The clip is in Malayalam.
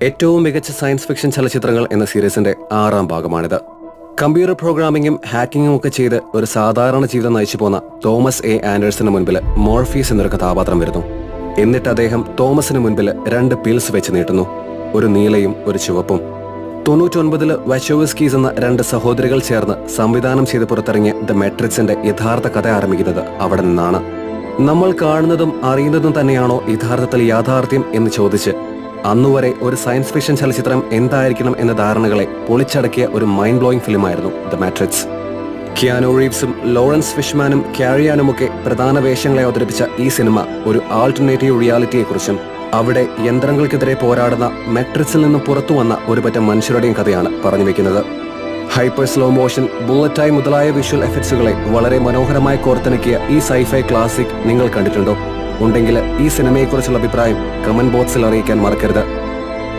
ഏറ്റവും മികച്ച സയൻസ് ഫിക്ഷൻ ചലച്ചിത്രങ്ങൾ എന്ന സീരീസിന്റെ 6ാം ഭാഗമാണിത്. കമ്പ്യൂട്ടർ പ്രോഗ്രാമിംഗും ഹാക്കിങ്ങും ഒക്കെ ചെയ്ത് ഒരു സാധാരണ ജീവിതം നയിച്ചു പോന്ന തോമസ് എ ആൻഡേഴ്സന് മുൻപിൽ മോർഫീസ് എന്നൊരു കഥാപാത്രം വരുന്നു. എന്നിട്ട് അദ്ദേഹം തോമസിന് മുൻപിൽ 2 പിൽസ് വെച്ച് നീട്ടുന്നു, ഒരു നീലയും ഒരു ചുവപ്പും. 99-ൽ വച്ചോവസ്കീസ് എന്ന 2 സഹോദരികൾ ചേർന്ന് സംവിധാനം ചെയ്ത് പുറത്തിറങ്ങിയ ദ മെട്രിക്സിന്റെ യഥാർത്ഥ കഥ ആരംഭിക്കുന്നത് അവിടെ നിന്നാണ്. നമ്മൾ കാണുന്നതും അറിയുന്നതും തന്നെയാണോ യഥാർത്ഥത്തിൽ യാഥാർത്ഥ്യം എന്ന് ചോദിച്ച് അന്നുവരെ ഒരു സയൻസ് ഫിക്ഷൻ ചലച്ചിത്രം എന്തായിരിക്കണം എന്ന ധാരണകളെ പൊളിച്ചടക്കിയ ഒരു മൈൻഡ് ബ്ലോയിങ് ഫിലിമായിരുന്നു ദ മാട്രിക്സ്. കിയാനോ റീവ്സും ലോറൻസ് ഫിഷ്മാനും ക്യാരിയാനുമൊക്കെ പ്രധാന വേഷങ്ങളെ അവതരിപ്പിച്ച ഈ സിനിമ ഒരു ആൾട്ടർനേറ്റീവ് റിയാലിറ്റിയെക്കുറിച്ചും അവിടെ യന്ത്രങ്ങൾക്കെതിരെ പോരാടുന്ന മെട്രിക്സിൽ നിന്നും പുറത്തു വന്ന ഒരു പറ്റം മനുഷ്യരുടെയും കഥയാണ് പറഞ്ഞു വെക്കുന്നത്. Hyper slow motion, bullet time മുതലായ വിഷ്വൽ എഫക്ട്സുകളെ വളരെ മനോഹരമായി കോർത്തിണക്കിയ ഈ സൈഫൈ ക്ലാസിക് നിങ്ങൾ കണ്ടിട്ടുണ്ടോ? ഉണ്ടെങ്കിൽ ഈ സിനിമയെക്കുറിച്ചുള്ള അഭിപ്രായം കമന്റ് ബോക്സിൽ അറിയിക്കാൻ മറക്കരുത്.